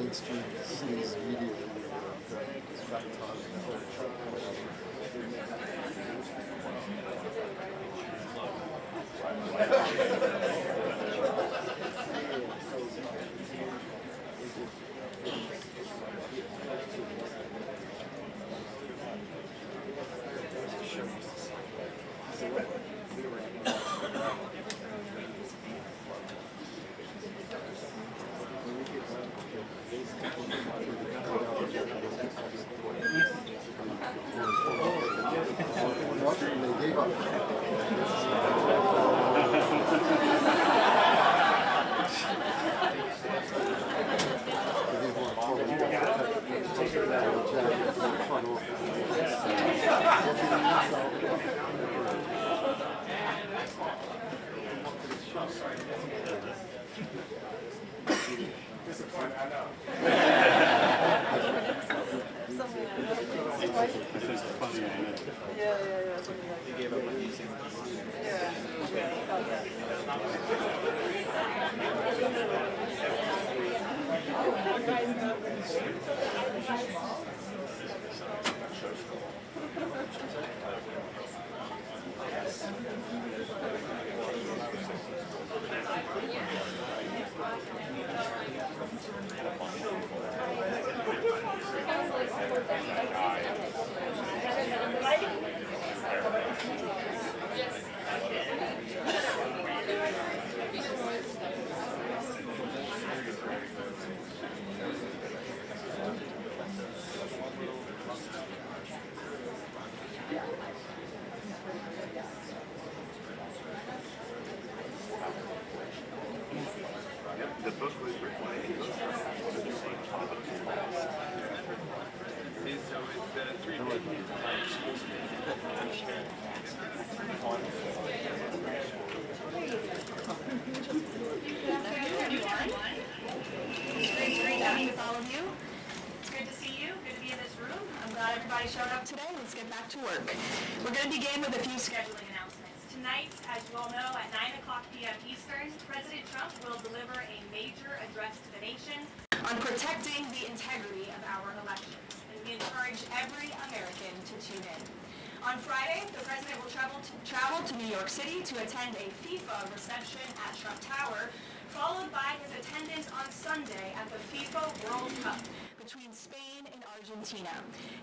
mainstream news media. The book was written by with all of you. It's good to see you. Good to be in this room. I'm glad everybody showed up today. Let's get back to work. We're going to begin with a few scheduling announcements. Tonight, as you all know, at 9:00 p.m. Eastern, President Trump will deliver a major address to the nation on protecting the integrity of our elections. And we encourage every American to tune in. On Friday, the President will travel to New York City to attend a FIFA reception at Trump Tower followed by his attendance on Sunday at the FIFA World Cup between Spain and Argentina.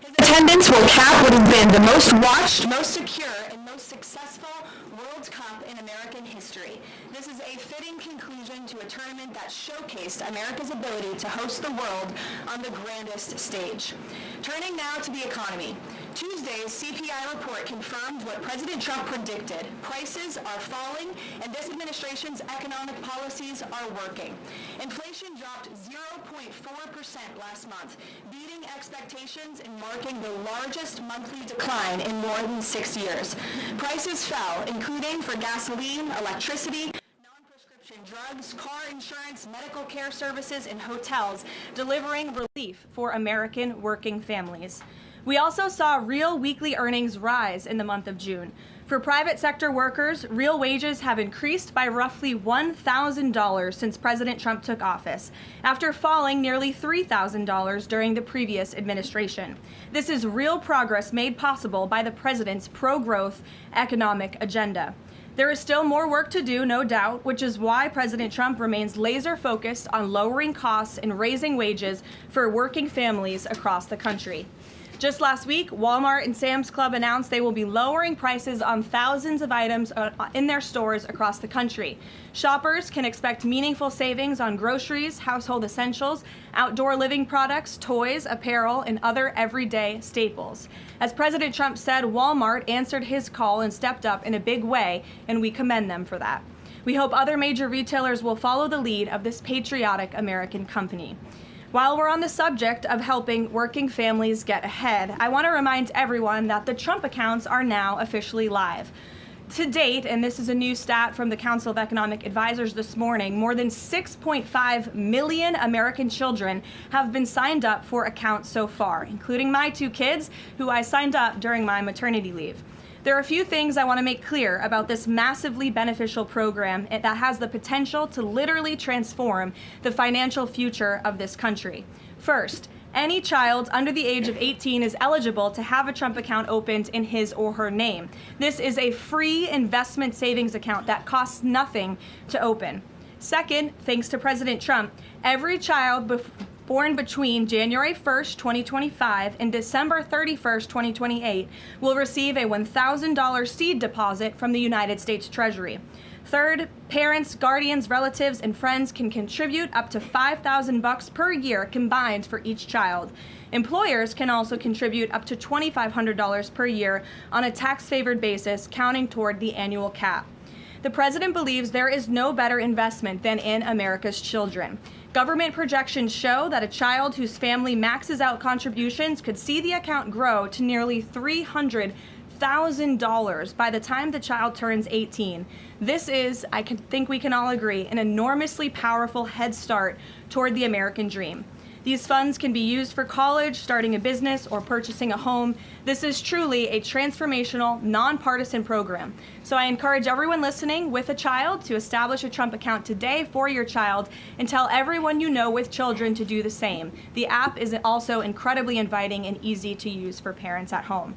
His attendance will cap what has been the most watched, most secure, and most successful World Cup in American history. This is a fitting conclusion to a tournament that showcased America's ability to host the world on the grandest stage. Turning now to the economy. Tuesday's CPI report confirmed what President Trump predicted. Prices are falling, and this administration's economic policies are working. Inflation dropped 0.4% last month, beating expectations and marking the largest monthly decline in more than 6 years. Prices fell, including for gasoline, electricity, non-prescription drugs, car insurance, medical care services, and hotels, delivering relief for American working families. We also saw real weekly earnings rise in the month of June. For private sector workers, real wages have increased by roughly $1,000 since President Trump took office, after falling nearly $3,000 during the previous administration. This is real progress made possible by the president's pro-growth economic agenda. There is still more work to do, no doubt, which is why President Trump remains laser-focused on lowering costs and raising wages for working families across the country. Just last week, Walmart and Sam's Club announced they will be lowering prices on thousands of items in their stores across the country. Shoppers can expect meaningful savings on groceries, household essentials, outdoor living products, toys, apparel, and other everyday staples. As President Trump said, Walmart answered his call and stepped up in a big way, and we commend them for that. We hope other major retailers will follow the lead of this patriotic American company. While we're on the subject of helping working families get ahead, I want to remind everyone that the Trump accounts are now officially live. To date, and this is a new stat from the Council of Economic Advisors this morning, more than 6.5 million American children have been signed up for accounts so far, including my 2 kids, who I signed up during my maternity leave. There are a few things I want to make clear about this massively beneficial program that has the potential to literally transform the financial future of this country. First, any child under the age of 18 is eligible to have a Trump account opened in his or her name. This is a free investment savings account that costs nothing to open. Second, thanks to President Trump, every child born between January 1st, 2025 and December 31st, 2028 will receive a $1,000 seed deposit from the United States Treasury. Third, parents, guardians, relatives, and friends can contribute up to $5,000 per year combined for each child. Employers can also contribute up to $2,500 per year on a tax-favored basis, counting toward the annual cap. The president believes there is no better investment than in America's children. Government projections show that a child whose family maxes out contributions could see the account grow to nearly $300,000 by the time the child turns 18. This is, I think we can all agree, an enormously powerful head start toward the American dream. These funds can be used for college, starting a business, or purchasing a home. This is truly a transformational, nonpartisan program. So I encourage everyone listening with a child to establish a Trump account today for your child and tell everyone you know with children to do the same. The app is also incredibly inviting and easy to use for parents at home.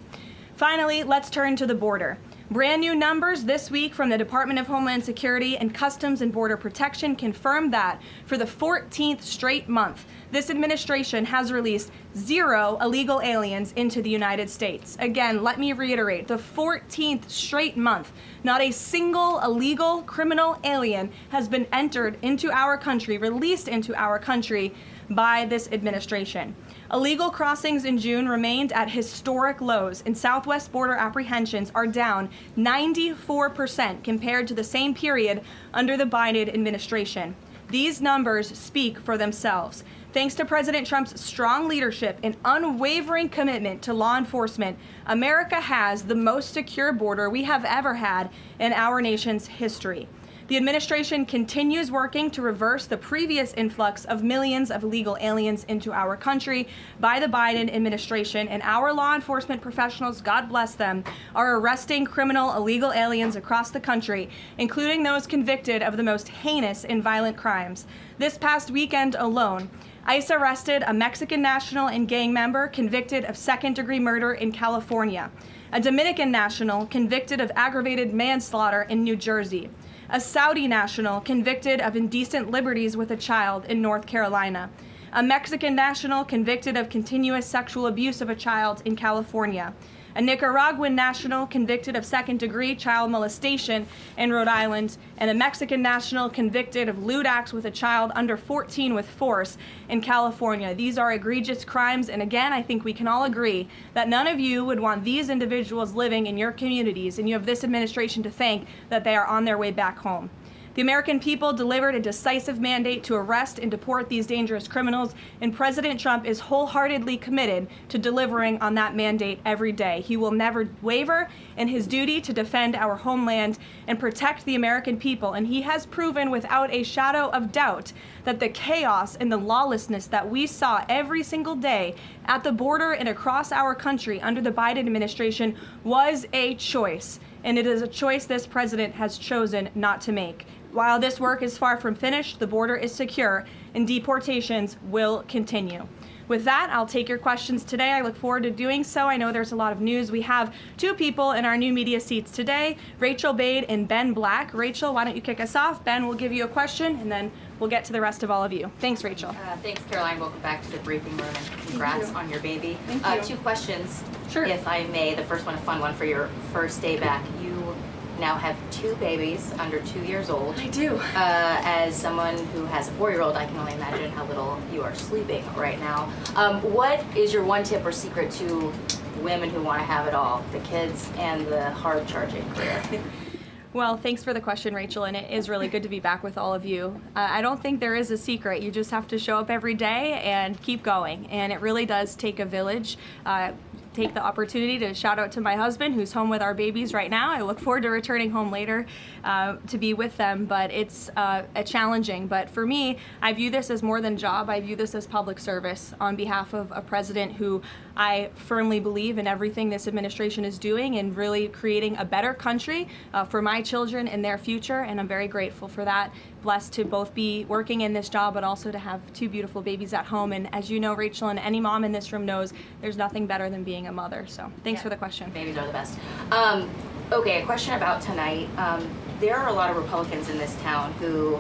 Finally, let's turn to the border. Brand new numbers this week from the Department of Homeland Security and Customs and Border Protection confirm that for the 14th straight month, this administration has released 0 illegal aliens into the United States. Again, let me reiterate, the 14th straight month, not a single illegal criminal alien has been entered into our country, released into our country by this administration. Illegal crossings in June remained at historic lows, and southwest border apprehensions are down 94% compared to the same period under the Biden administration. These numbers speak for themselves. Thanks to President Trump's strong leadership and unwavering commitment to law enforcement, America has the most secure border we have ever had in our nation's history. The administration continues working to reverse the previous influx of millions of illegal aliens into our country by the Biden administration, and our law enforcement professionals, God bless them, are arresting criminal illegal aliens across the country, including those convicted of the most heinous and violent crimes. This past weekend alone, ICE arrested a Mexican national and gang member convicted of second-degree murder in California, a Dominican national convicted of aggravated manslaughter in New Jersey, a Saudi national convicted of indecent liberties with a child in North Carolina, a Mexican national convicted of continuous sexual abuse of a child in California, a Nicaraguan national convicted of second-degree child molestation in Rhode Island, and a Mexican national convicted of lewd acts with a child under 14 with force in California. These are egregious crimes, and again, I think we can all agree that none of you would want these individuals living in your communities, and you have this administration to thank that they are on their way back home. The American people delivered a decisive mandate to arrest and deport these dangerous criminals, and President Trump is wholeheartedly committed to delivering on that mandate every day. He will never waver in his duty to defend our homeland and protect the American people, and he has proven without a shadow of doubt that the chaos and the lawlessness that we saw every single day at the border and across our country under the Biden administration was a choice, and it is a choice this president has chosen not to make. While this work is far from finished, the border is secure and deportations will continue. With that, I'll take your questions today. I look forward to doing so. I know there's a lot of news. We have two people in our new media seats today, Rachel Bade and Ben Black. Rachel, why don't you kick us off? Ben will give you a question, and then we'll get to the rest of all of you. Thanks, Rachel. Thanks, Caroline. Welcome back to the briefing room, and congrats on your baby. Thank you. Two questions, Sure. if I may. The first one, a fun one for your first day back. You now have two babies under 2 years old. I do. As someone who has a 4-year-old, I can only imagine how little you are sleeping right now. What is your one tip or secret to women who want to have it all, the kids and the hard-charging career? Well, thanks for the question, Rachel, and it is really good to be back with all of you. I don't think there is a secret. You just have to show up every day and keep going, and it really does take a village. Take the opportunity to shout out to my husband, who's home with our babies right now. I look forward to returning home later to be with them, but it's challenging. But for me, I view this as more than a job. I view this as public service on behalf of a president who I firmly believe in everything this administration is doing and really creating a better country for my children and their future, and I'm very grateful for that. Blessed to both be working in this job, but also to have two beautiful babies at home. And as you know, Rachel, and any mom in this room knows, there's nothing better than being a mother. So thanks for the question. Babies are the best. Okay, a question about tonight. There are a lot of Republicans in this town who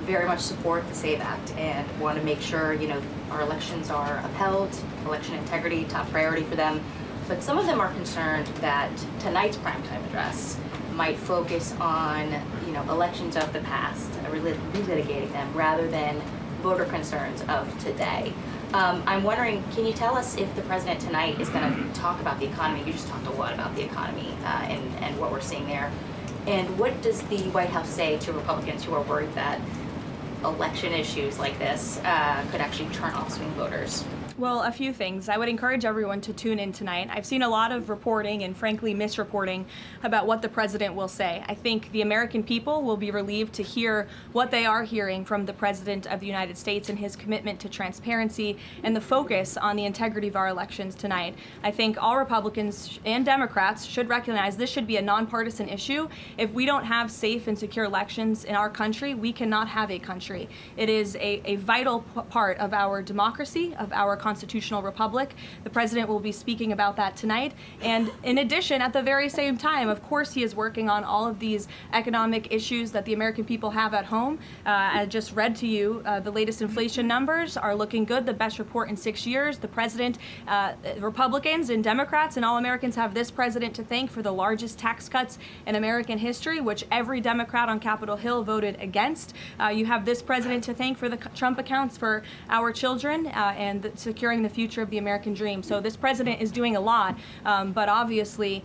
very much support the SAVE Act and want to make sure, you know, our elections are upheld, election integrity, top priority for them. But some of them are concerned that tonight's primetime address might focus on, you know, elections of the past, relitigating them rather than voter concerns of today. I'm wondering, can you tell us if the president tonight is going to talk about the economy? You just talked a lot about the economy and what we're seeing there. And what does the White House say to Republicans who are worried that election issues like this could actually turn off swing voters? Well, a few things. I would encourage everyone to tune in tonight. I've seen a lot of reporting and frankly misreporting about what the president will say. I think the American people will be relieved to hear what they are hearing from the President of the United States and his commitment to transparency and the focus on the integrity of our elections tonight. I think all Republicans and Democrats should recognize this should be a nonpartisan issue. If we don't have safe and secure elections in our country, we cannot have a country. It is a vital part of our democracy, of our constitutional republic. The president will be speaking about that tonight. And in addition, at the very same time, of course, he is working on all of these economic issues that the American people have at home. I just read to you the latest inflation numbers are looking good, the best report in 6 years. The president, Republicans and Democrats and all Americans have this president to thank for the largest tax cuts in American history, which every Democrat on Capitol Hill voted against. You have this president to thank for the Trump accounts for our children and securing the future of the American dream. So this president is doing a lot, but obviously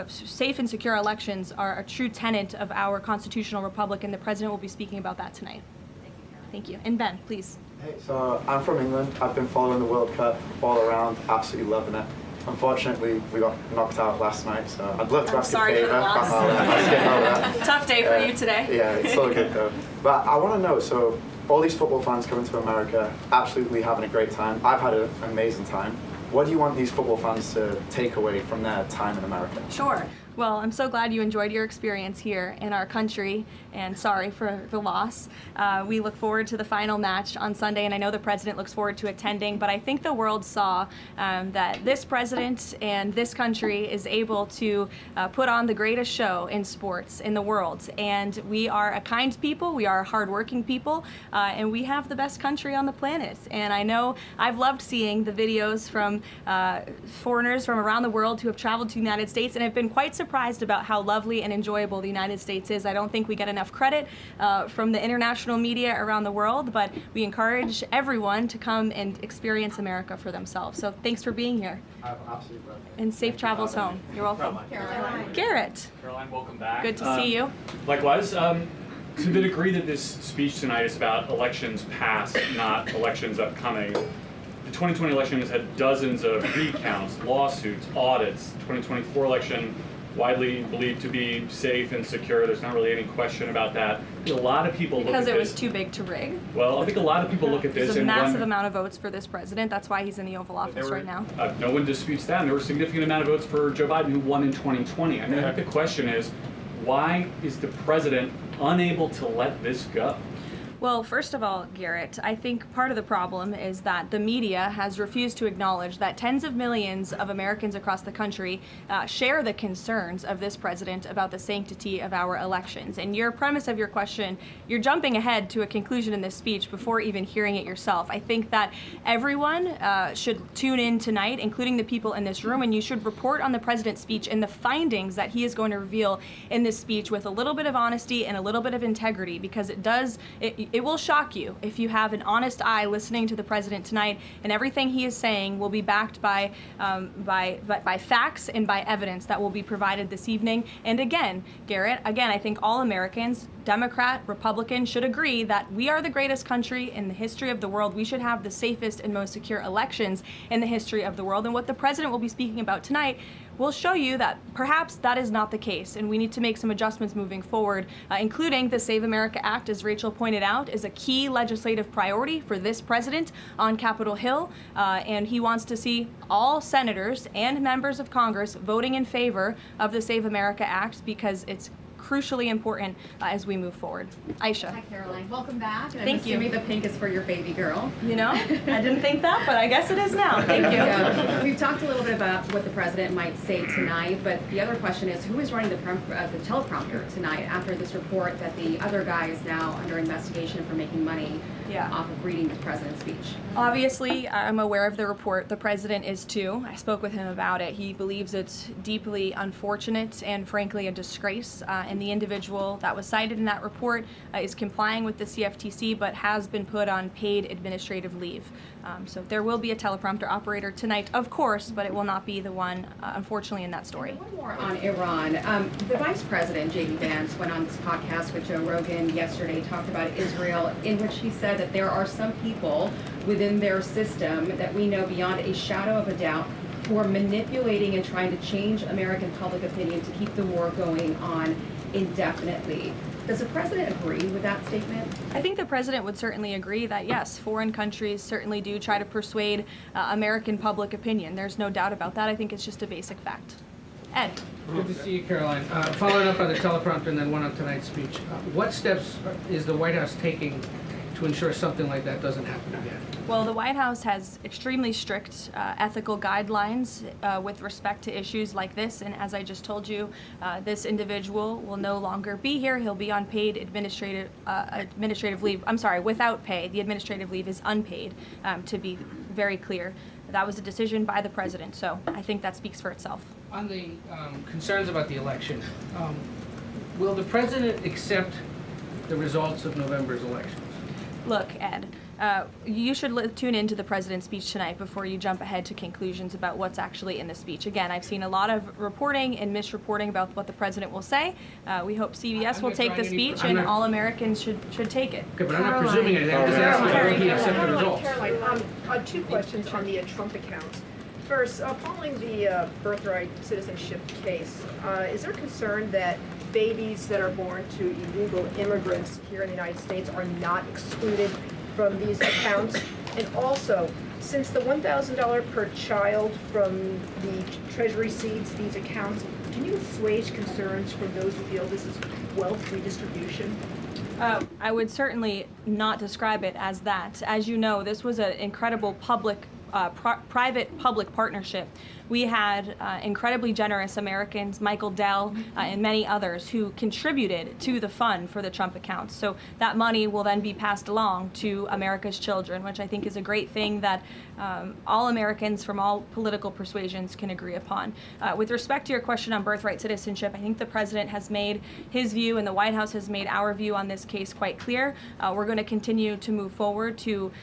safe and secure elections are a true tenet of our constitutional republic, and the president will be speaking about that tonight. Thank you. And Ben, please. Hey, so I'm from England. I've been following the World Cup all around, absolutely loving it. Unfortunately, we got knocked out last night, so I'd love to ask a favour. I'll skip over that. Tough day for you today. Yeah, it's all good though. But I want to know, so all these football fans coming to America, absolutely having a great time. I've had an amazing time. What do you want these football fans to take away from their time in America? Sure. Well, I'm so glad you enjoyed your experience here in our country, and sorry for the loss. We look forward to the final match on Sunday, and I know the president looks forward to attending, but I think the world saw that this president and this country is able to put on the greatest show in sports in the world. And we are a kind people, we are hardworking people, and we have the best country on the planet. And I know I've loved seeing the videos from foreigners from around the world who have traveled to the United States and have been quite surprised about how lovely and enjoyable the United States is. I don't think we get enough credit from the international media around the world, but we encourage everyone to come and experience America for themselves. So thanks for being here. Absolutely. And safe travels home. You're welcome. Caroline. Garrett. Caroline, welcome back. Good to see you. Likewise. To the degree that this speech tonight is about elections past, not elections upcoming, the 2020 election has had dozens of recounts, lawsuits, audits. 2024 election widely believed to be safe and secure. There's not really any question about that. A lot of people look at this. Because it was too big to rig. Well, I think a lot of people look at this There's a and massive wonder, amount of votes for this president. That's why he's in the Oval Office right now. No one disputes that. And there were a significant amount of votes for Joe Biden, who won in 2020. I think the question is, why is the president unable to let this go? Well, first of all, Garrett, I think part of the problem is that the media has refused to acknowledge that tens of millions of Americans across the country share the concerns of this president about the sanctity of our elections. And your premise of your question, you're jumping ahead to a conclusion in this speech before even hearing it yourself. I think that everyone should tune in tonight, including the people in this room, and you should report on the president's speech and the findings that he is going to reveal in this speech with a little bit of honesty and a little bit of integrity, because it will shock you if you have an honest eye listening to the president tonight, and everything he is saying will be backed by facts and by evidence that will be provided this evening. And again, Garrett, I think all Americans, Democrat, Republican, should agree that we are the greatest country in the history of the world. We should have the safest and most secure elections in the history of the world. And what the president will be speaking about tonight will show you that perhaps that is not the case, and we need to make some adjustments moving forward, including the Save America Act, as Rachel pointed out, is a key legislative priority for this president on Capitol Hill, and he wants to see all senators and members of Congress voting in favor of the Save America Act, because it's crucially important as we move forward. Aisha. Hi, Caroline. Welcome back. And Thank I'm you. assuming the pink is for your baby girl. You know, I didn't think that, but I guess it is now. Thank you. Yeah. We've talked a little bit about what the president might say tonight, but the other question is, who is running the teleprompter tonight after this report that the other guy is now under investigation for making money off of reading the president's speech? Obviously, I'm aware of the report. The president is too. I spoke with him about it. He believes it's deeply unfortunate and frankly a disgrace. And the individual that was cited in that report is complying with the CFTC, but has been put on paid administrative leave. So there will be a teleprompter operator tonight, of course, but it will not be the one, unfortunately, in that story. One more on Iran. The vice president, J.D. Vance, went on this podcast with Joe Rogan yesterday, talked about Israel, in which he said that there are some people within their system that we know beyond a shadow of a doubt who are manipulating and trying to change American public opinion to keep the war going on indefinitely. Does the president agree with that statement? I think the president would certainly agree that, yes, foreign countries certainly do try to persuade American public opinion. There's no doubt about that. I think it's just a basic fact. Ed. Good to see you, Caroline. Following up on the teleprompter and then one on tonight's speech, what steps is the White House taking to ensure something like that doesn't happen again? Well, the White House has extremely strict ethical guidelines with respect to issues like this, and as I just told you, this individual will no longer be here. He'll be on paid administrative leave. I'm sorry, without pay. The administrative leave is unpaid, to be very clear. That was a decision by the president, so I think that speaks for itself. On the concerns about the election, will the president accept the results of November's elections? Look, Ed, you should tune into the president's speech tonight before you jump ahead to conclusions about what's actually in the speech. Again, I've seen a lot of reporting and misreporting about what the president will say. We hope CBS will take the speech, and all Americans should take it. Okay, but I'm not presuming anything. I'm just asking whether he accept the results. Caroline, two questions on the Trump account. First, following the birthright citizenship case, is there concern that babies that are born to illegal immigrants here in the United States are not excluded from these accounts? And also, since the $1,000 per child from the Treasury seeds these accounts can you assuage concerns from those who feel this is wealth redistribution? I would certainly not describe it as that. As you know, this was an incredible private-public partnership. We had incredibly generous Americans, Michael Dell and many others, who contributed to the fund for the Trump accounts. So that money will then be passed along to America's children, which I think is a great thing that all Americans from all political persuasions can agree upon. With respect to your question on birthright citizenship, I think the president has made his view and the White House has made our view on this case quite clear. We're going to continue to move forward to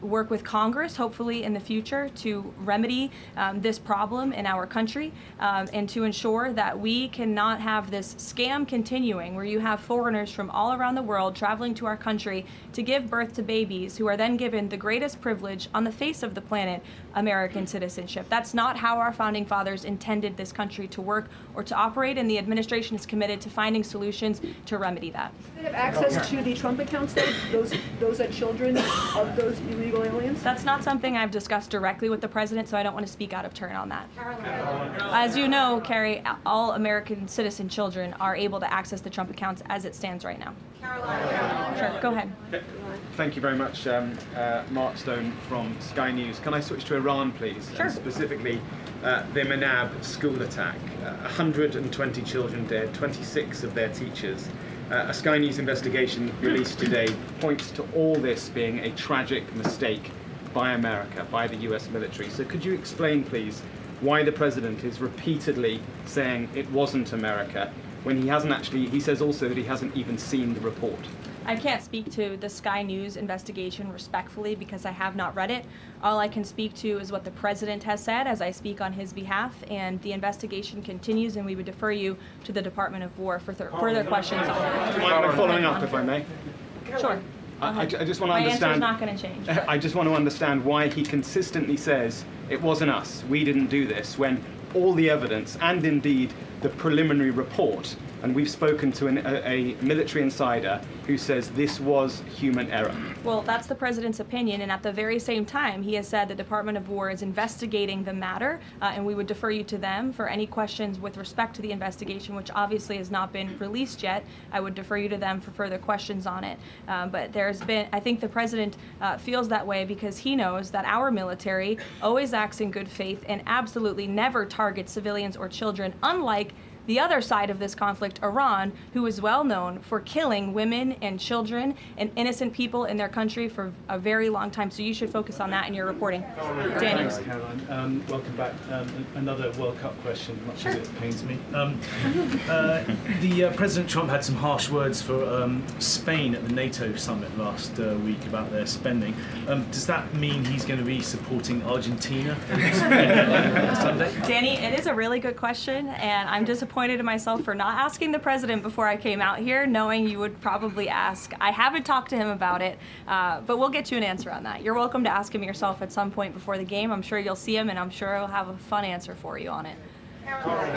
work with Congress, hopefully in the future, to remedy this problem in our country and to ensure that we cannot have this scam continuing where you have foreigners from all around the world traveling to our country to give birth to babies who are then given the greatest privilege on the face of the planet, American citizenship. That's not how our founding fathers intended this country to work or to operate, and the administration is committed to finding solutions to remedy that. Do they have access to the Trump accounts, though? Those are children of those illegal aliens? That's not something I've discussed directly with the president, so I don't want to speak out of turn on that. As you know, Carrie, all American citizen children are able to access the Trump accounts as it stands right now. Caroline. Sure, go ahead. Thank you very much, Mark Stone from Sky News. Can I switch to Iran, please? Sure. And specifically, the Manab school attack. 120 children dead, 26 of their teachers. A Sky News investigation released today points to all this being a tragic mistake by America, by the US military. So could you explain, please, why the president is repeatedly saying it wasn't America when he hasn't actually, he says also that he hasn't even seen the report? I can't speak to the Sky News investigation respectfully because I have not read it. All I can speak to is what the president has said as I speak on his behalf, and the investigation continues, and we would defer you to the Department of War for further questions on it. Do you mind following up, if I may? Sure. I just want to My understand. answer is not going to change. I just want to understand why he consistently says it wasn't us, we didn't do this, when all the evidence and indeed the preliminary report, and we've spoken to a military insider who says this was human error. Well, that's the president's opinion, and at the very same time, he has said the Department of War is investigating the matter, and we would defer you to them for any questions with respect to the investigation, which obviously has not been released yet. I would defer you to them for further questions on it. But there's been, I think the president feels that way because he knows that our military always acts in good faith and absolutely never targets civilians or children, unlike the other side of this conflict, Iran, who is well known for killing women and children and innocent people in their country for a very long time. So you should focus on that in your reporting. Danny. Thanks, Caroline. Welcome back. Another World Cup question, much as it pains me. President Trump had some harsh words for Spain at the NATO summit last week about their spending. Does that mean he's going to be supporting Argentina on Sunday? Danny, it is a really good question, and I'm disappointed in myself for not asking the president before I came out here, knowing you would probably ask. I haven't talked to him about it, but we'll get you an answer on that. You're welcome to ask him yourself at some point before the game. I'm sure you'll see him, and I'm sure he'll have a fun answer for you on it.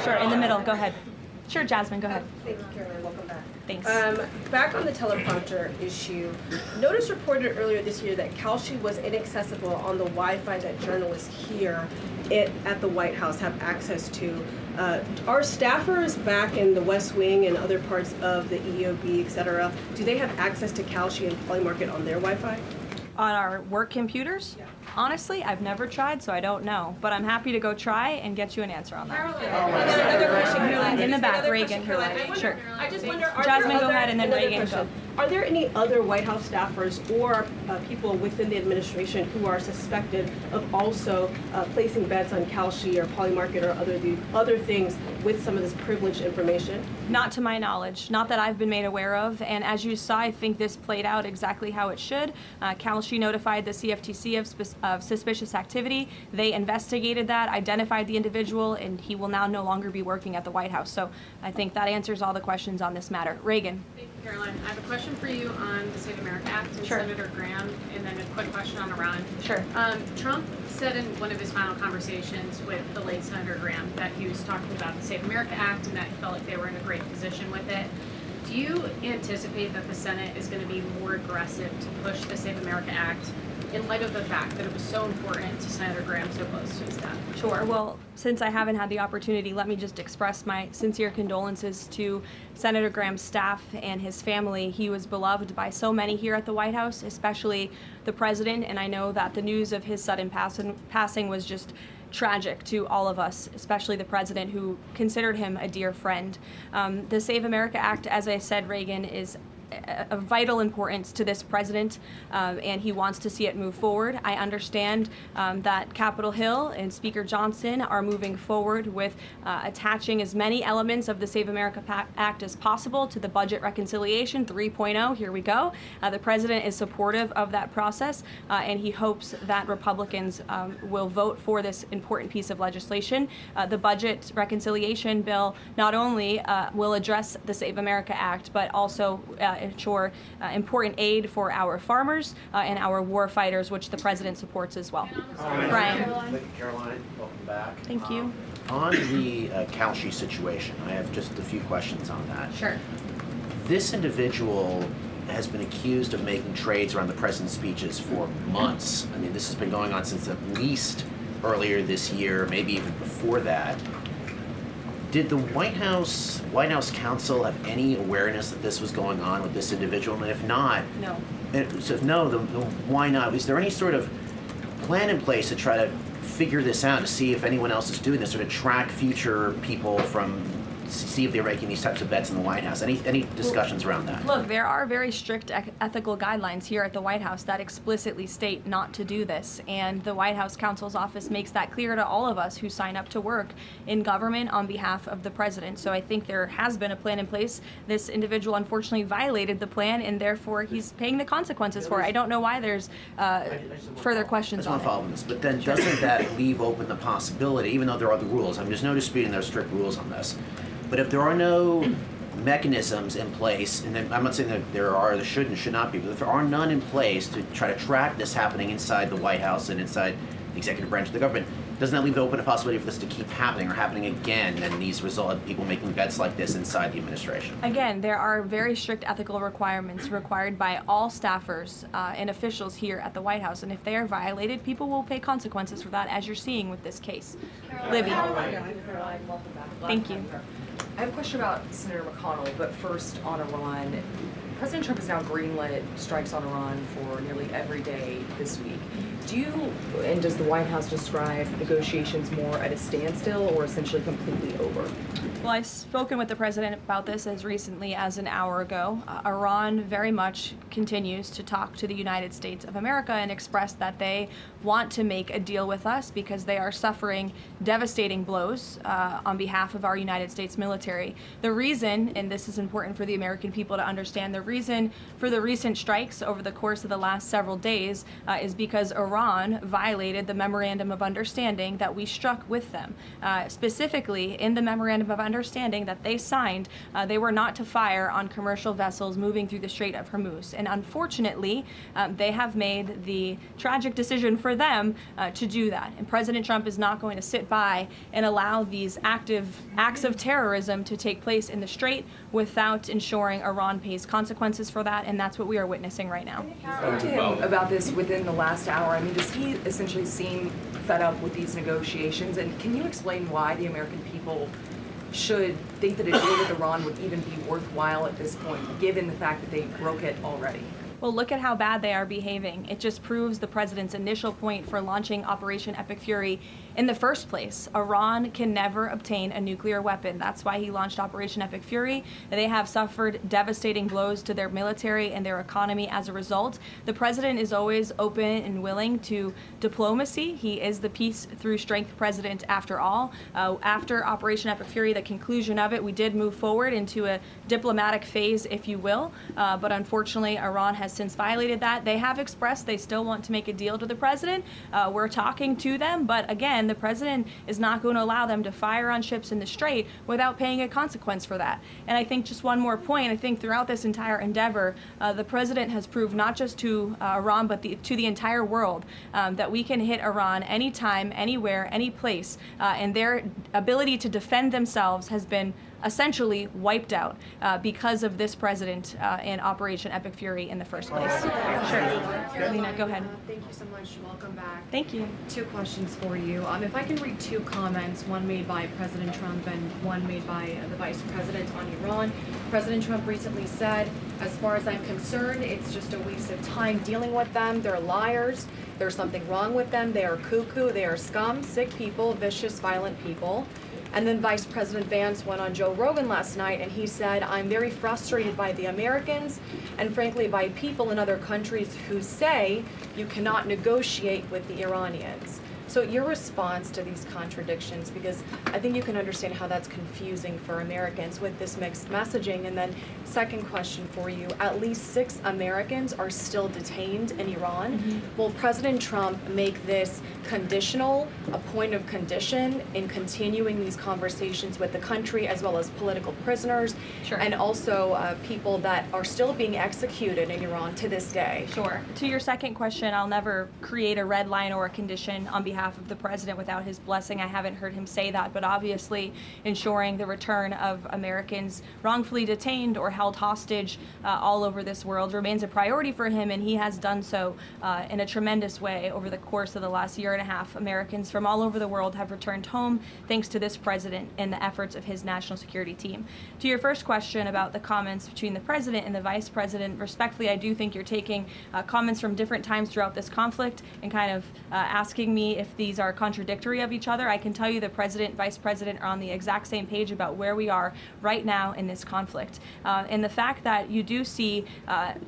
Sure, in the middle. Go ahead. Sure, Jasmine, go ahead. Thank you, Caroline. Welcome back. Thanks. Back on the teleprompter issue, Notice reported earlier this year that Kalshi was inaccessible on the Wi-Fi that journalists here at the White House have access to. Are staffers back in the West Wing and other parts of the EOB, et cetera, do they have access to Kalshi and Polymarket on their Wi-Fi? On our work computers? Yeah. Honestly, I've never tried, so I don't know. But I'm happy to go try and get you an answer on that. Another question, Caroline. In the back, Reagan. Sure. I just wonder, Jasmine, go ahead, and then Reagan, go. Are there any other White House staffers or people within the administration who are suspected of also placing bets on Kalshi or Polymarket or other things with some of this privileged information? Not to my knowledge, not that I've been made aware of. And as you saw, I think this played out exactly how it should. Kalshi notified the CFTC of suspicious activity. They investigated that, identified the individual, and he will now no longer be working at the White House. So I think that answers all the questions on this matter. Reagan. Thank you, Caroline. I have a question for you on the Save America Act and Sure. Senator Graham, and then a quick question on Iran. Sure. Trump said in one of his final conversations with the late Senator Graham that he was talking about the Save America Act and that he felt like they were in a great position with it. Do you anticipate that the Senate is going to be more aggressive to push the Save America Act in light of the fact that it was so important to Senator Graham so close to his death? Sure. Well, since I haven't had the opportunity, let me just express my sincere condolences to Senator Graham's staff and his family. He was beloved by so many here at the White House, especially the president, and I know that the news of his sudden passing was just tragic to all of us, especially the president, who considered him a dear friend. The Save America Act, as I said, Reagan, is of vital importance to this president, and he wants to see it move forward. I understand that Capitol Hill and Speaker Johnson are moving forward with attaching as many elements of the Save America Act as possible to the Budget Reconciliation 3.0. Here we go. The president is supportive of that process, and he hopes that Republicans will vote for this important piece of legislation. The Budget Reconciliation bill not only will address the Save America Act, but also ensure important aid for our farmers and our war fighters, which the president supports as well. Brian. Karoline, welcome back. Thank you. On the Kalshi situation, I have just a few questions on that. Sure. This individual has been accused of making trades around the president's speeches for months. I mean, this has been going on since at least earlier this year, maybe even before that. Did the White House counsel have any awareness that this was going on with this individual? And if not, no. So if no, then why not? Is there any sort of plan in place to try to figure this out, to see if anyone else is doing this, or to track future people from, see if they're making these types of bets in the White House? Any discussions around that? Look, there are very strict ethical guidelines here at the White House that explicitly state not to do this, and the White House counsel's office makes that clear to all of us who sign up to work in government on behalf of the president. So I think there has been a plan in place. This individual unfortunately violated the plan, and therefore he's paying the consequences for it. I don't know why there's further questions on it. I just want to follow on this, but then doesn't that leave open the possibility, even though there are the rules, I mean, there's no disputing there are strict rules on this, but if there are no mechanisms in place, and then I'm not saying that there are, there should and should not be, but if there are none in place to try to track this happening inside the White House and inside the executive branch of the government, doesn't that leave open a possibility for this to keep happening or happening again, and these result people making bets like this inside the administration? Again, there are very strict ethical requirements required by all staffers and officials here at the White House, and if they are violated, people will pay consequences for that, as you're seeing with this case. Libby. Thank you. I have a question about Senator McConnell, but first on Iran. President Trump has now greenlit strikes on Iran for nearly every day this week. Does the White House describe negotiations more at a standstill or essentially completely over? Well, I've spoken with the president about this as recently as an hour ago. Iran very much continues to talk to the United States of America and express that they want to make a deal with us because they are suffering devastating blows on behalf of our United States military. The reason, and this is important for the American people to understand, the reason for the recent strikes over the course of the last several days is because Iran violated the Memorandum of Understanding that we struck with them. Specifically, in the Memorandum of Understanding that they signed, they were not to fire on commercial vessels moving through the Strait of Hormuz. And unfortunately, they have made the tragic decision for them to do that. And President Trump is not going to sit by and allow these active acts of terrorism to take place in the Strait without ensuring Iran pays consequences for that, and that's what we are witnessing right now. Talk to him about this within the last hour. I mean, does he essentially seem fed up with these negotiations? And can you explain why the American people should think that a deal with Iran would even be worthwhile at this point, given the fact that they broke it already? Well, look at how bad they are behaving. It just proves the president's initial point for launching Operation Epic Fury in the first place. Iran can never obtain a nuclear weapon. That's why he launched Operation Epic Fury. They have suffered devastating blows to their military and their economy as a result. The president is always open and willing to diplomacy. He is the peace through strength president after all. After Operation Epic Fury, the conclusion of it, we did move forward into a diplomatic phase, if you will. But unfortunately, Iran has since violated that. They have expressed they still want to make a deal to the president. We're talking to them, but again, the president is not going to allow them to fire on ships in the Strait without paying a consequence for that. And I think just one more point, I think throughout this entire endeavor, the president has proved not just to Iran, but to the entire world that we can hit Iran anytime, anywhere, any place. And their ability to defend themselves has been essentially wiped out because of this president and Operation Epic Fury in the first place. Sure. Lena, go ahead. Thank you so much. Welcome back. Thank you. 2 questions for you. If I can read 2 comments, one made by President Trump and one made by the Vice President on Iran. President Trump recently said, as far as I'm concerned, it's just a waste of time dealing with them. They're liars. There's something wrong with them. They are cuckoo. They are scum, sick people, vicious, violent people. And then Vice President Vance went on Joe Rogan last night and he said, I'm very frustrated by the Americans and frankly by people in other countries who say you cannot negotiate with the Iranians. So your response to these contradictions, because I think you can understand how that's confusing for Americans with this mixed messaging. And then second question for you, at least 6 Americans are still detained in Iran. Will President Trump make this conditional, a point of condition in continuing these conversations with the country as well as political prisoners and also people that are still being executed in Iran to this day? Sure. To your second question, I'll never create a red line or a condition on behalf of the president without his blessing. I haven't heard him say that, but obviously ensuring the return of Americans wrongfully detained or held hostage all over this world remains a priority for him, and he has done so in a tremendous way over the course of the last year and a half. Americans from all over the world have returned home thanks to this president and the efforts of his national security team. To your first question about the comments between the president and the vice president, respectfully, I do think you're taking comments from different times throughout this conflict and kind of asking me if these are contradictory of each other. I can tell you the president and vice president are on the exact same page about where we are right now in this conflict. And the fact that you do see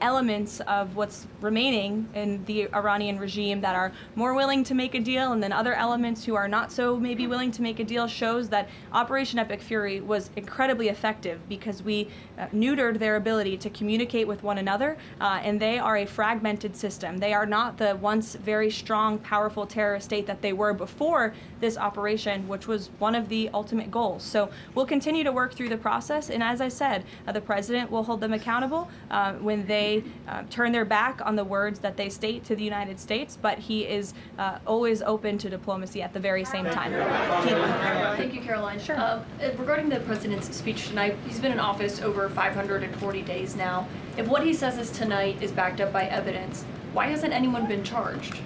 elements of what's remaining in the Iranian regime that are more willing to make a deal and then other elements who are not so maybe willing to make a deal shows that Operation Epic Fury was incredibly effective because we neutered their ability to communicate with one another, and they are a fragmented system. They are not the once very strong, powerful terrorist state that they were before this operation, which was one of the ultimate goals. So we'll continue to work through the process, and as I said, the president will hold them accountable when they turn their back on the words that they state to the United States, but he is always open to diplomacy at the very same time. Thank you, Caroline. Sure. Regarding the president's speech tonight, he's been in office over 540 days now. If what he says is tonight is backed up by evidence, why hasn't anyone been charged?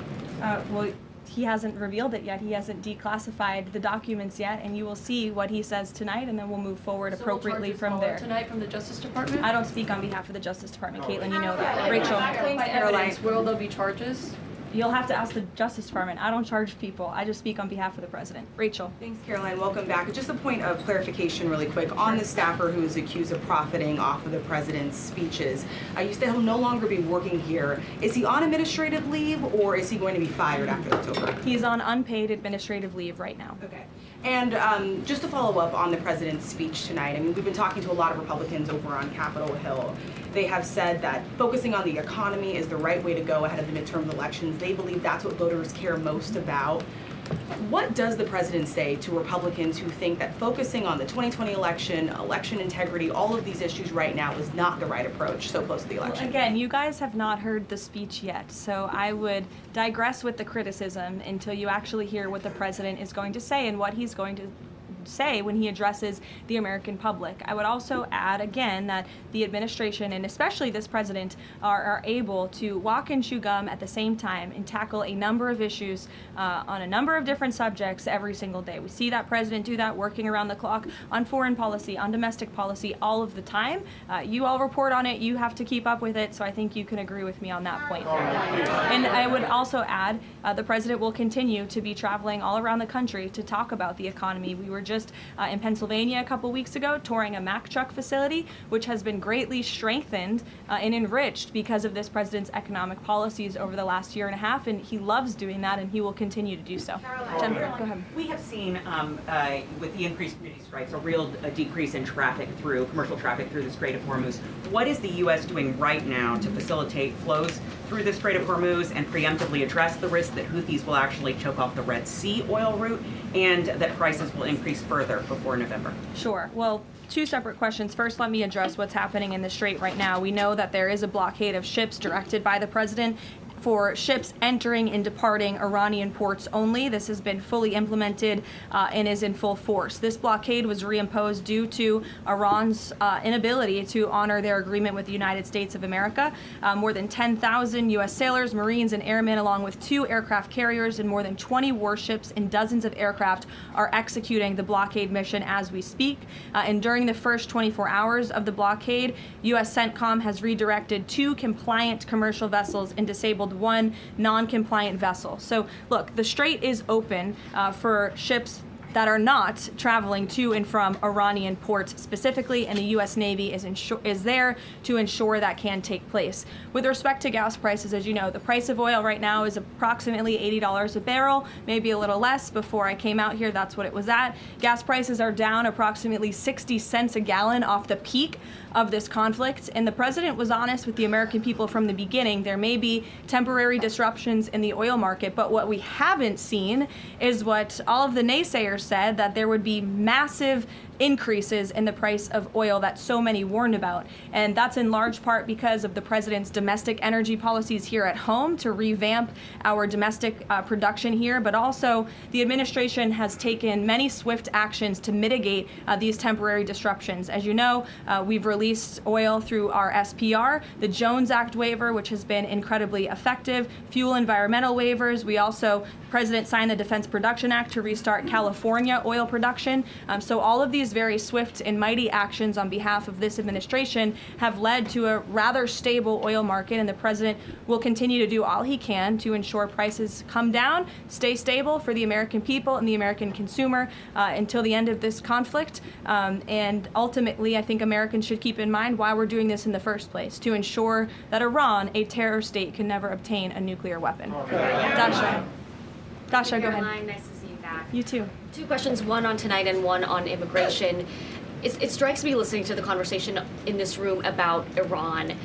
Well, he hasn't revealed it yet. He hasn't declassified the documents yet, and you will see what he says tonight, and then we'll move forward appropriately from there. Tonight from the Justice Department? I don't speak on behalf of the Justice Department, Caitlin. You know that. Rachel. By evidence, will there be charges? You'll have to ask the Justice Department. I don't charge people. I just speak on behalf of the president. Rachel. Thanks, Caroline. Welcome back. Just a point of clarification really quick. On the staffer who is accused of profiting off of the president's speeches, you said he'll no longer be working here. Is he on administrative leave or is he going to be fired after that's over? He's on unpaid administrative leave right now. Okay. And just to follow up on the president's speech tonight, I mean, we've been talking to a lot of Republicans over on Capitol Hill. They have said that focusing on the economy is the right way to go ahead of the midterm elections. They believe that's what voters care most about. What does the president say to Republicans who think that focusing on the 2020 election, election integrity, all of these issues right now is not the right approach so close to the election? Well, again, you guys have not heard the speech yet, so I would digress with the criticism until you actually hear what the president is going to say and what he's going to say when he addresses the American public. I would also add again that the administration and especially this president are able to walk and chew gum at the same time and tackle a number of issues on a number of different subjects every single day. We see that president do that working around the clock on foreign policy, on domestic policy all of the time. You all report on it, you have to keep up with it, so I think you can agree with me on that point. And I would also add the president will continue to be traveling all around the country to talk about the economy. We were just in Pennsylvania a couple weeks ago touring a Mack truck facility, which has been greatly strengthened and enriched because of this president's economic policies over the last year and a half, and he loves doing that and he will continue to do so. Jennifer, go ahead. We have seen with the increased community strikes a real decrease in traffic through, commercial traffic through the Strait of Hormuz. What is the U.S. doing right now to facilitate flows through the Strait of Hormuz and preemptively address the risk that Houthis will actually choke off the Red Sea oil route and that prices will increase further before November? Sure. Well, two separate questions. First, let me address what's happening in the Strait right now. We know that there is a blockade of ships directed by the president for ships entering and departing Iranian ports only. This has been fully implemented and is in full force. This blockade was reimposed due to Iran's inability to honor their agreement with the United States of America. More than 10,000 U.S. sailors, Marines, and airmen, along with 2 aircraft carriers and more than 20 warships and dozens of aircraft, are executing the blockade mission as we speak. And during the first 24 hours of the blockade, U.S. CENTCOM has redirected 2 compliant commercial vessels and disabled 1 non-compliant vessel. So look, the strait is open for ships that are not traveling to and from Iranian ports specifically, and the U.S. Navy is there to ensure that can take place. With respect to gas prices, as you know, the price of oil right now is approximately $80 a barrel, maybe a little less. Before I came out here, that's what it was at. Gas prices are down approximately 60 cents a gallon off the peak of this conflict, and the president was honest with the American people from the beginning. There may be temporary disruptions in the oil market, but what we haven't seen is what all of the naysayers said, that there would be massive increases in the price of oil that so many warned about. And that's in large part because of the president's domestic energy policies here at home to revamp our domestic production here, but also the administration has taken many swift actions to mitigate these temporary disruptions. As you know, we've released oil through our SPR, the Jones Act waiver, which has been incredibly effective, fuel environmental waivers. We also, the president signed the Defense Production Act to restart California oil production. So all of these very swift and mighty actions on behalf of this administration have led to a rather stable oil market, and the president will continue to do all he can to ensure prices come down, stay stable for the American people and the American consumer until the end of this conflict. And ultimately, I think Americans should keep in mind why we're doing this in the first place, to ensure that Iran, a terror state, can never obtain a nuclear weapon. Dasha, go ahead. Caroline, nice to see you back. You too. 2 questions, one on tonight and one on immigration. It strikes me listening to the conversation in this room about Iran,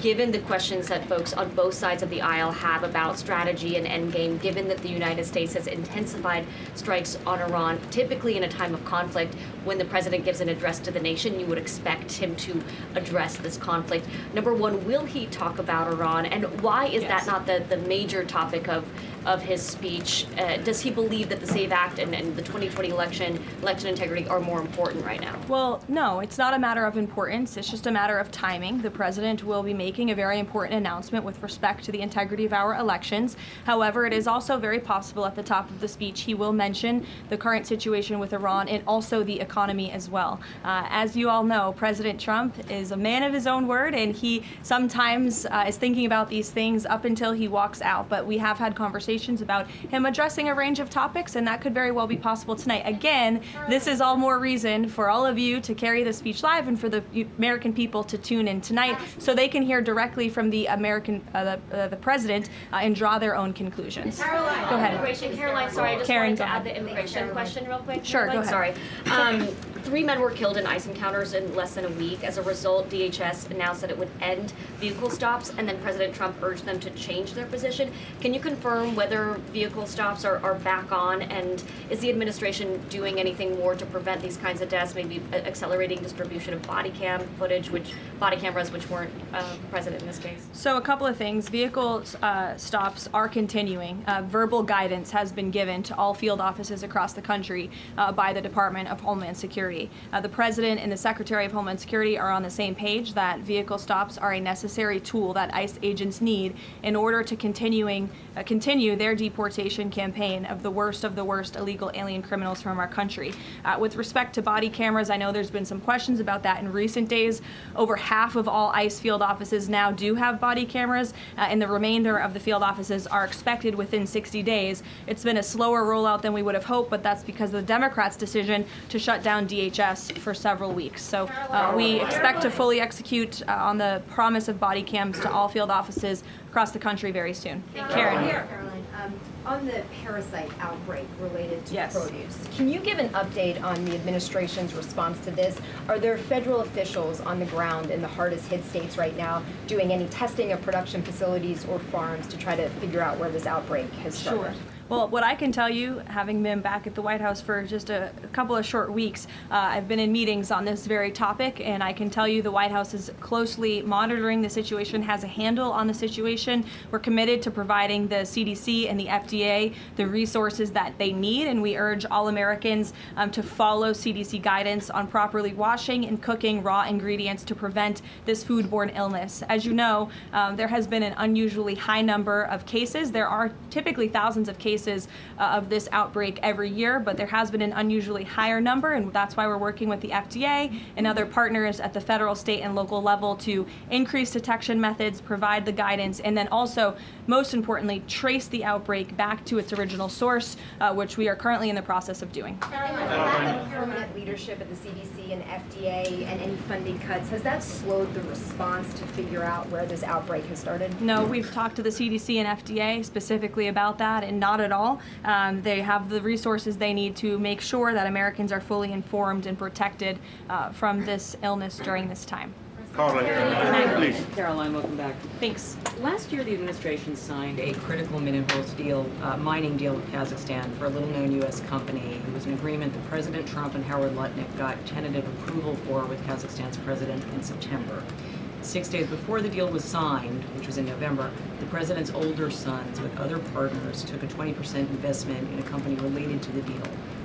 given the questions that folks on both sides of the aisle have about strategy and endgame, given that the United States has intensified strikes on Iran, typically in a time of conflict, when the president gives an address to the nation, you would expect him to address this conflict. Number one, will he talk about Iran, and why is that not the major topic of his speech? Does he believe that the SAVE Act and the 2020 election integrity are more important right now? Well, no, it's not a matter of importance. It's just a matter of timing. The president will be making a very important announcement with respect to the integrity of our elections. However, it is also very possible at the top of the speech he will mention the current situation with Iran and also the economy as well. As you all know, President Trump is a man of his own word, and he sometimes is thinking about these things up until he walks out. But we have had conversations about him addressing a range of topics, and that could very well be possible tonight. Again, this is all more reason for all of you to carry the speech live and for the American people to tune in tonight so they can hear directly from the the president and draw their own conclusions. Caroline, go ahead. Immigration. Caroline, sorry, I just wanted to add the immigration question real quick. Sure, Caroline, go ahead. Sorry. 3 men were killed in ICE encounters in less than a week. As a result, DHS announced that it would end vehicle stops, and then President Trump urged them to change their position. Can you confirm whether vehicle stops are back on, and is the administration doing anything more to prevent these kinds of deaths, maybe accelerating distribution of body cameras, which weren't present in this case? So a couple of things. Vehicle stops are continuing. Verbal guidance has been given to all field offices across the country by the Department of Homeland Security. The President and the Secretary of Homeland Security are on the same page that vehicle stops are a necessary tool that ICE agents need in order to continue their deportation campaign of the worst illegal alien criminals from our country. With respect to body cameras, I know there's been some questions about that in recent days. Over half of all ICE field offices now do have body cameras, and the remainder of the field offices are expected within 60 days. It's been a slower rollout than we would have hoped, but that's because of the Democrats' decision to shut down DHS for several weeks. So we expect to fully execute on the promise of body cams to all field offices across the country very soon. Karen. Caroline, on the parasite outbreak related to produce, can you give an update on the administration's response to this? Are there federal officials on the ground in the hardest hit states right now doing any testing of production facilities or farms to try to figure out where this outbreak has started? Sure. Well, what I can tell you, having been back at the White House for just a couple of short weeks, I've been in meetings on this very topic, and I can tell you the White House is closely monitoring the situation, has a handle on the situation. We're committed to providing the CDC and the FDA the resources that they need, and we urge all Americans to follow CDC guidance on properly washing and cooking raw ingredients to prevent this foodborne illness. As you know, there has been an unusually high number of cases. There are typically thousands of cases of this outbreak every year, but there has been an unusually higher number, and that's why we're working with the FDA and other partners at the federal, state, and local level to increase detection methods, provide the guidance, and then also, most importantly, trace the outbreak back to its original source, which we are currently in the process of doing. Lack of permanent leadership at the CDC and FDA and any funding cuts, has that slowed the response to figure out where this outbreak has started? No, we've talked to the CDC and FDA specifically about that, and not at all. They have the resources they need to make sure that Americans are fully informed and protected from this illness during this time. Karoline, please. Karoline, welcome back. Thanks. Last year, the administration signed a critical minerals deal, mining deal with Kazakhstan for a little-known U.S. company. It was an agreement that President Trump and Howard Lutnick got tentative approval for with Kazakhstan's president in September. 6 days before the deal was signed, which was in November, the president's older sons with other partners took a 20% investment in a company related to the deal.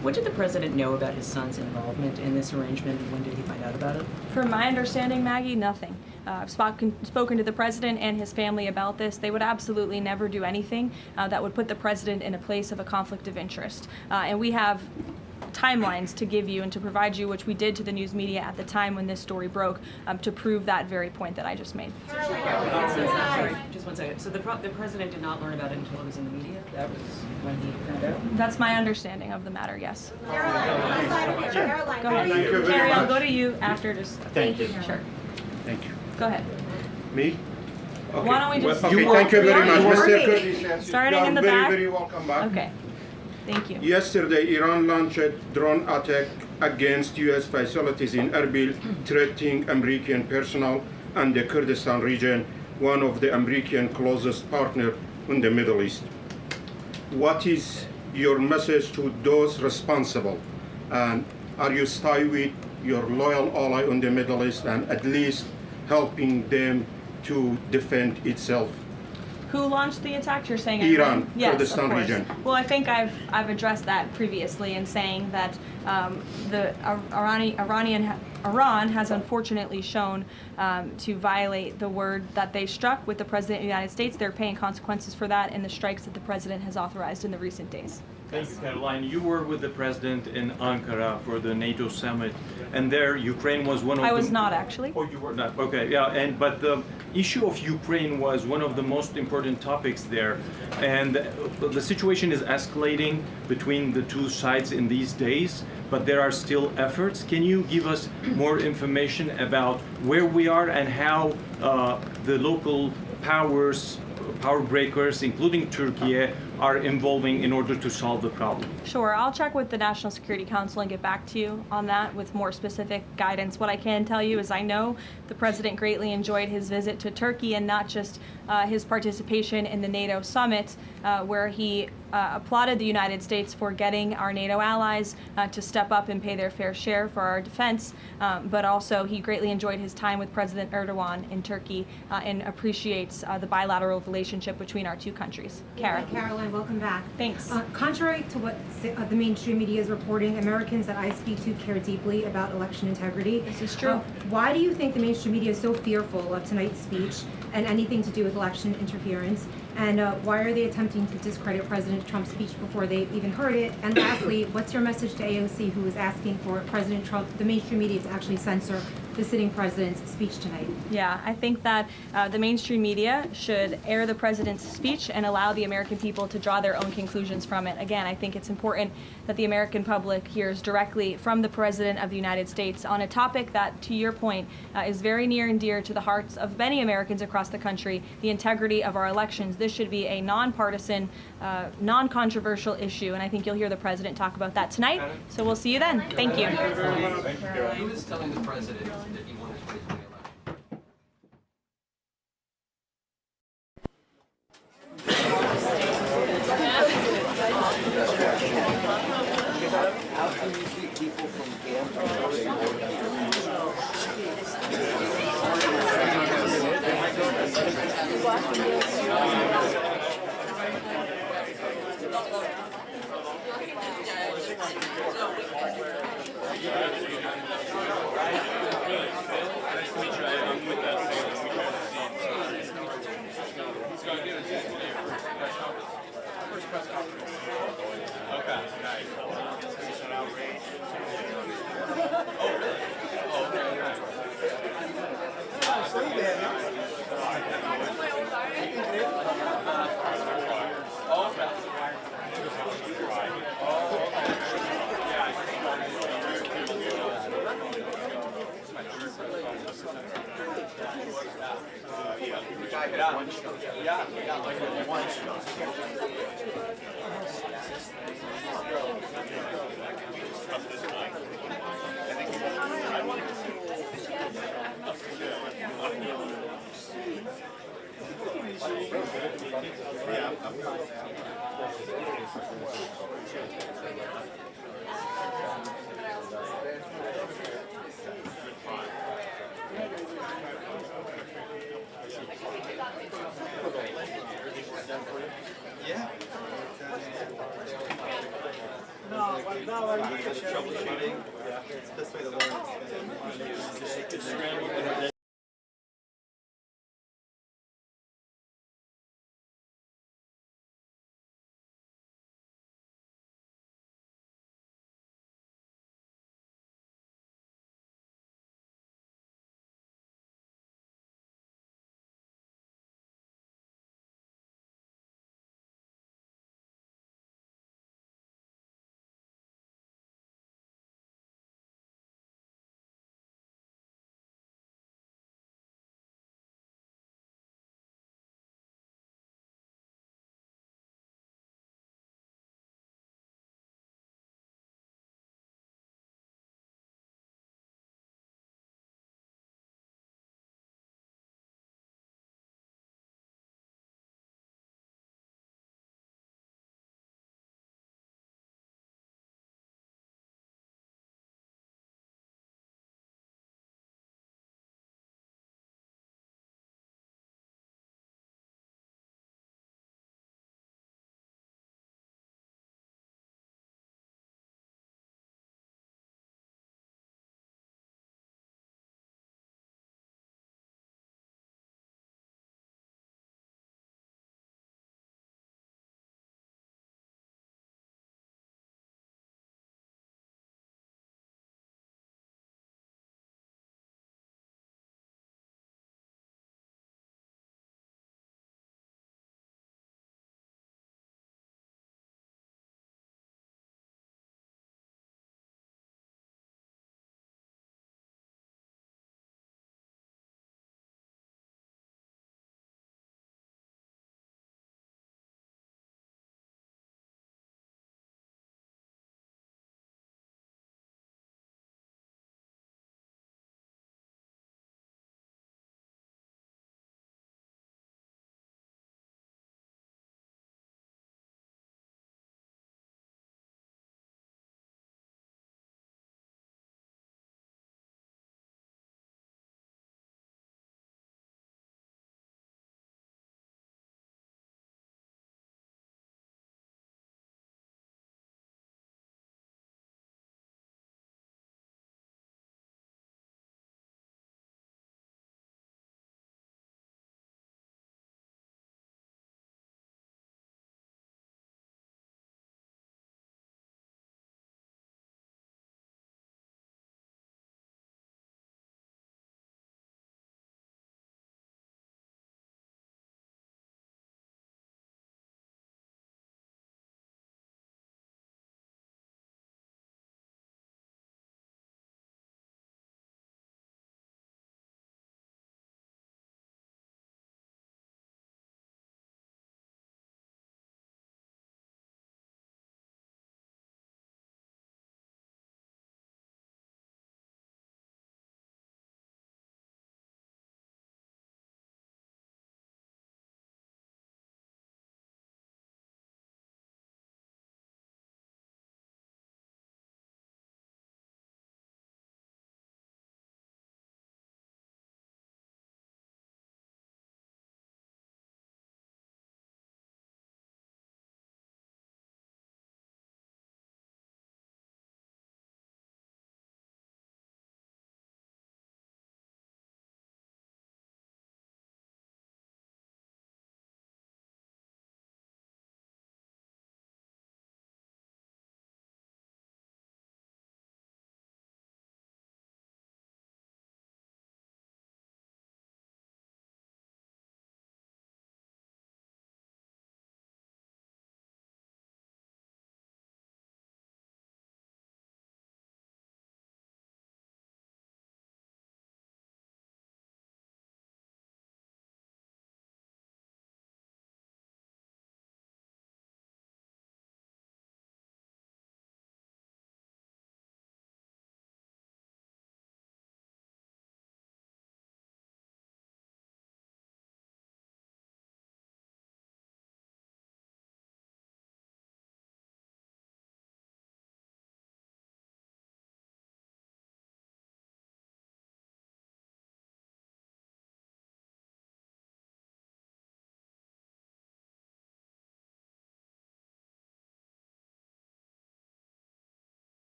What did the president know about his son's involvement in this arrangement, and when did he find out about it? From my understanding, Maggie, nothing. I've spoken to the president and his family about this. They would absolutely never do anything that would put the president in a place of a conflict of interest. And we have timelines to give you and to provide you, which we did to the news media at the time when this story broke, to prove that very point that I just made. Sorry, just one second. So the president did not learn about it until it was in the media? That was when he found out? That's my understanding of the matter, yes. Caroline, Go ahead. Carrie, I'll go to you after. Just Thank you. Sure. Thank you. Go ahead. Me? Okay. Why don't we just... Okay, thank you very much, Mr. Kurdish. Starting in the back. Very welcome back. Okay. Thank you. Yesterday, Iran launched a drone attack against U.S. facilities in Erbil, threatening American personnel and the Kurdistan region, one of the American closest partners in the Middle East. What is your message to those responsible? And are you staying with your loyal ally in the Middle East and at least helping them to defend itself? Who launched the attack? You're saying Iran, yes, Kurdistan region. Well, I think I've addressed that previously in saying that Iran has unfortunately shown to violate the word that they struck with the President of the United States. They're paying consequences for that in the strikes that the President has authorized in the recent days. Thank you, Caroline. You were with the President in Ankara for the NATO summit, and there Ukraine was one of I was not, actually. Oh, you were not? Okay, yeah, but the issue of Ukraine was one of the most important topics there, and the situation is escalating between the two sides in these days, but there are still efforts. Can you give us more information about where we are and how the local power breakers, including Turkey, are involving in order to solve the problem? Sure, I'll check with the National Security Council and get back to you on that with more specific guidance. What I can tell you is I know the President greatly enjoyed his visit to Turkey, and not just his participation in the NATO summit, where he applauded the United States for getting our NATO allies to step up and pay their fair share for our defense, but also he greatly enjoyed his time with President Erdogan in Turkey and appreciates the bilateral relationship between our two countries. Kara. Caroline, welcome back. Thanks. Contrary to what the mainstream media is reporting, Americans that I speak to care deeply about election integrity. This is true. Why do you think the mainstream media is so fearful of tonight's speech and anything to do with election interference? And why are they attempting to discredit President Trump's speech before they even heard it? And lastly, what's your message to AOC, who is asking for President Trump, the mainstream media, to actually censor the sitting president's speech tonight? Yeah, I think that the mainstream media should air the president's speech and allow the American people to draw their own conclusions from it. Again, I think it's important that the American public hears directly from the President of the United States on a topic that, to your point, is very near and dear to the hearts of many Americans across the country, the integrity of our elections. This should be a nonpartisan, non-controversial issue, and I think you'll hear the President talk about that tonight. So we'll see you then. Thank you. Who is telling the President that he won the 2020 election? usually people from camp. Troubleshooting. This way the